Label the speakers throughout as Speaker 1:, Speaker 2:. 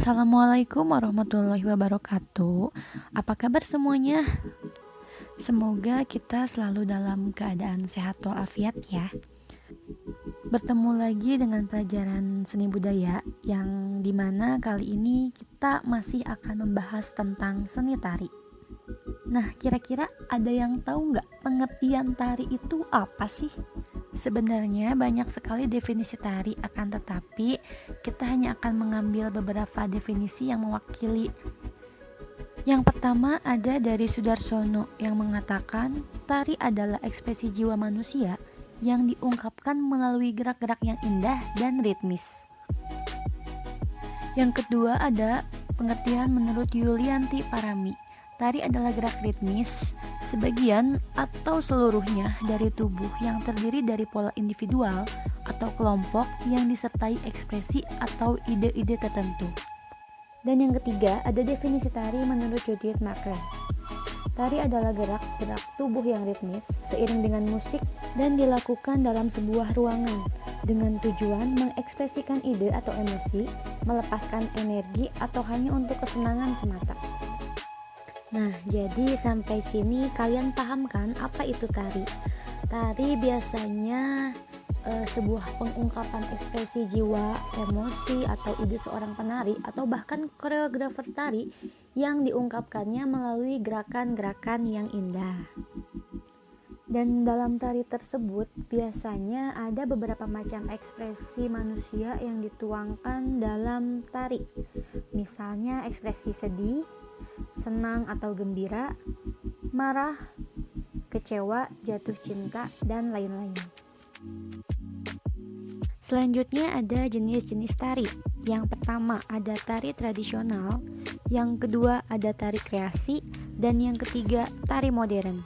Speaker 1: Assalamualaikum warahmatullahi wabarakatuh. Apa kabar semuanya? Semoga kita selalu dalam keadaan sehat walafiat ya. Bertemu lagi dengan pelajaran seni budaya yang dimana kali ini kita masih akan membahas tentang seni tari. Nah, kira-kira ada yang tahu nggak pengertian tari itu apa sih? Sebenarnya banyak sekali definisi tari, akan tetapi kita hanya akan mengambil beberapa definisi yang mewakili. Yang pertama ada dari Sudarsono yang mengatakan tari adalah ekspresi jiwa manusia yang diungkapkan melalui gerak-gerak yang indah dan ritmis. Yang kedua ada pengertian menurut Yulianti Parami. Tari adalah gerak ritmis, sebagian atau seluruhnya dari tubuh yang terdiri dari pola individual atau kelompok yang disertai ekspresi atau ide-ide tertentu. Dan yang ketiga, ada definisi tari menurut Judith Macklin. Tari adalah gerak-gerak tubuh yang ritmis seiring dengan musik dan dilakukan dalam sebuah ruangan dengan tujuan mengekspresikan ide atau emosi, melepaskan energi atau hanya untuk kesenangan semata. Nah, jadi sampai sini kalian paham kan apa itu tari? Tari biasanya sebuah pengungkapan ekspresi jiwa, emosi, atau ide seorang penari atau bahkan koreografer tari yang diungkapkannya melalui gerakan-gerakan yang indah. Dan dalam tari tersebut biasanya ada beberapa macam ekspresi manusia yang dituangkan dalam tari. Misalnya ekspresi sedih, senang atau gembira, marah, kecewa, jatuh cinta, dan lain-lain. Selanjutnya ada jenis-jenis tari. Yang pertama ada tari tradisional, yang kedua ada tari kreasi, dan yang ketiga tari modern.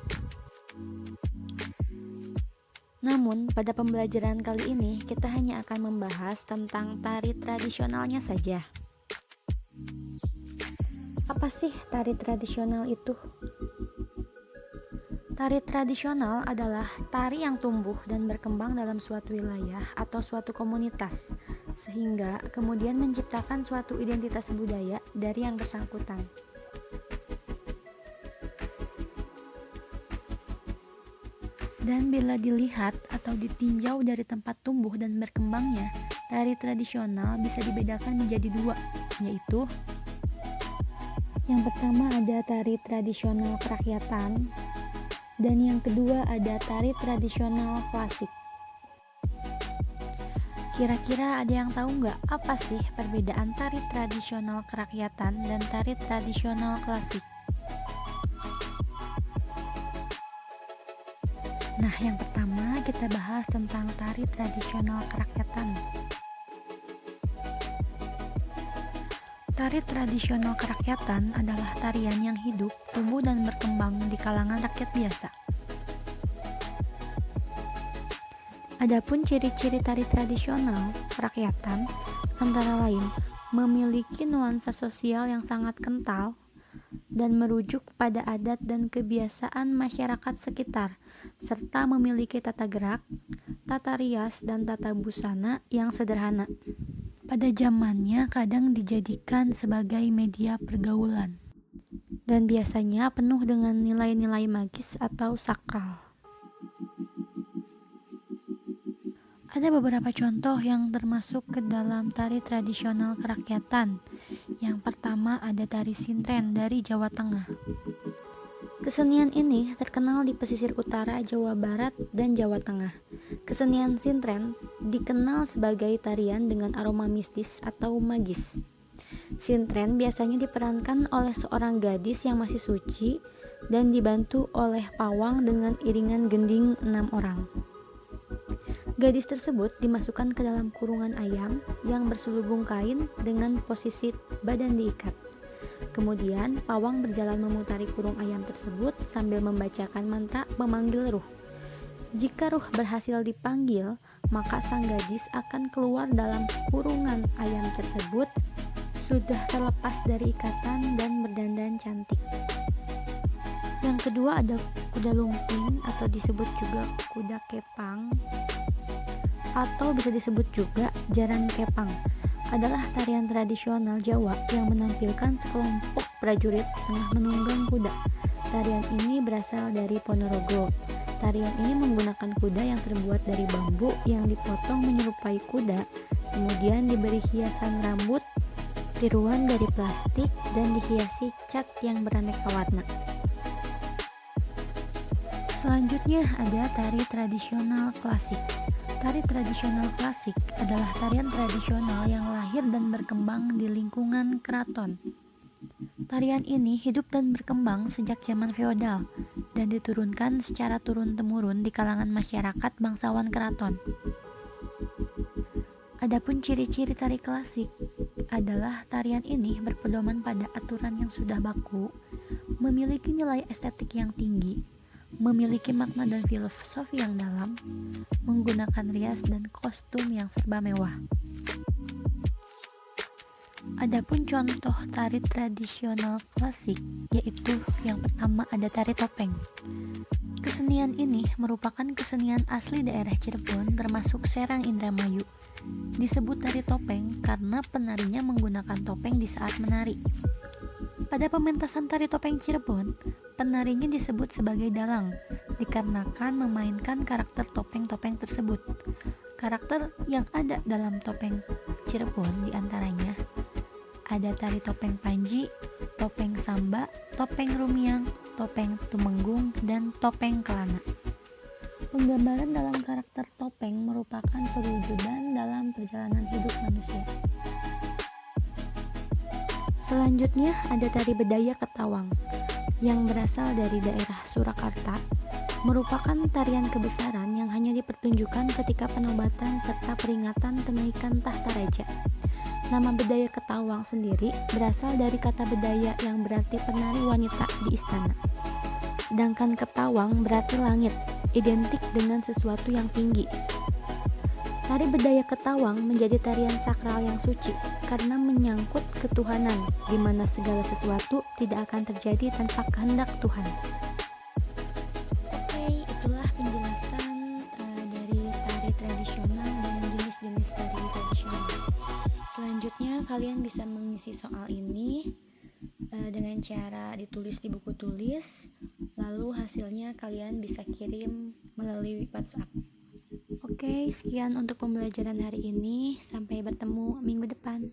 Speaker 1: Namun pada pembelajaran kali ini kita hanya akan membahas tentang tari tradisionalnya saja. Apa sih tari tradisional itu? Tari tradisional adalah tari yang tumbuh dan berkembang dalam suatu wilayah atau suatu komunitas, sehingga kemudian menciptakan suatu identitas budaya dari yang bersangkutan. Dan bila dilihat atau ditinjau dari tempat tumbuh dan berkembangnya, tari tradisional bisa dibedakan menjadi dua, yaitu yang pertama ada tari tradisional kerakyatan, dan yang kedua ada tari tradisional klasik. Kira-kira ada yang tahu nggak apa sih perbedaan tari tradisional kerakyatan dan tari tradisional klasik? Nah, yang pertama kita bahas tentang tari tradisional kerakyatan. Tari tradisional kerakyatan adalah tarian yang hidup, tumbuh, dan berkembang di kalangan rakyat biasa. Adapun ciri-ciri tari tradisional kerakyatan antara lain memiliki nuansa sosial yang sangat kental dan merujuk pada adat dan kebiasaan masyarakat sekitar, serta memiliki tata gerak, tata rias, dan tata busana yang sederhana. Pada zamannya kadang dijadikan sebagai media pergaulan dan biasanya penuh dengan nilai-nilai magis atau sakral. Ada beberapa contoh yang termasuk ke dalam tari tradisional kerakyatan. Yang pertama ada tari sintren dari Jawa Tengah. Kesenian ini terkenal di pesisir utara Jawa Barat dan Jawa Tengah. Kesenian sintren dikenal sebagai tarian dengan aroma mistis atau magis. Sintren biasanya diperankan oleh seorang gadis yang masih suci dan dibantu oleh pawang dengan iringan gending 6 orang. Gadis tersebut dimasukkan ke dalam kurungan ayam yang berselubung kain dengan posisi badan diikat. Kemudian pawang berjalan memutari kurung ayam tersebut sambil membacakan mantra memanggil ruh. Jika ruh berhasil dipanggil, maka sang gadis akan keluar dalam kurungan ayam tersebut sudah terlepas dari ikatan dan berdandan cantik. Yang kedua ada kuda lumping atau disebut juga kuda kepang atau bisa disebut juga jaran kepang. adalah tarian tradisional Jawa yang menampilkan sekelompok prajurit tengah menunggang kuda. Tarian ini berasal dari Ponorogo. Tarian ini menggunakan kuda yang terbuat dari bambu yang dipotong menyerupai kuda, kemudian diberi hiasan rambut, tiruan dari plastik, dan dihiasi cat yang beraneka warna. Selanjutnya ada tari tradisional klasik. Tari tradisional klasik adalah tarian tradisional yang lahir dan berkembang di lingkungan keraton. Tarian ini hidup dan berkembang sejak zaman feodal dan diturunkan secara turun-temurun di kalangan masyarakat bangsawan keraton. Adapun ciri-ciri tari klasik adalah tarian ini berpedoman pada aturan yang sudah baku, memiliki nilai estetik yang tinggi, memiliki makna dan filosofi yang dalam, menggunakan rias dan kostum yang serba mewah. Adapun contoh tari tradisional klasik, yaitu yang pertama ada tari topeng. Kesenian ini merupakan kesenian asli daerah Cirebon termasuk Serang Indramayu. Disebut tari topeng karena penarinya menggunakan topeng di saat menari. Pada pementasan tari topeng Cirebon, penarinya disebut sebagai dalang dikarenakan memainkan karakter topeng-topeng tersebut. Karakter yang ada dalam topeng Cirebon diantaranya ada tari topeng Panji, topeng Samba, topeng Rumiang, topeng Tumenggung, dan topeng Kelana. Penggambaran dalam karakter topeng merupakan perwujudan dalam perjalanan hidup manusia. Selanjutnya ada tari Bedaya Ketawang yang berasal dari daerah Surakarta, merupakan tarian kebesaran yang hanya dipertunjukkan ketika penobatan serta peringatan kenaikan tahta raja. Nama Bedaya Ketawang sendiri berasal dari kata bedaya yang berarti penari wanita di istana. Sedangkan ketawang berarti langit, identik dengan sesuatu yang tinggi. Tari Bedaya Ketawang menjadi tarian sakral yang suci karena menyangkut ketuhanan, di mana segala sesuatu tidak akan terjadi tanpa kehendak Tuhan. Oke, itulah penjelasan dari tari tradisional dan jenis-jenis tari tradisional. Selanjutnya kalian bisa mengisi soal ini dengan cara ditulis di buku tulis, lalu hasilnya kalian bisa kirim melalui WhatsApp. Oke, sekian untuk pembelajaran hari ini. Sampai bertemu minggu depan.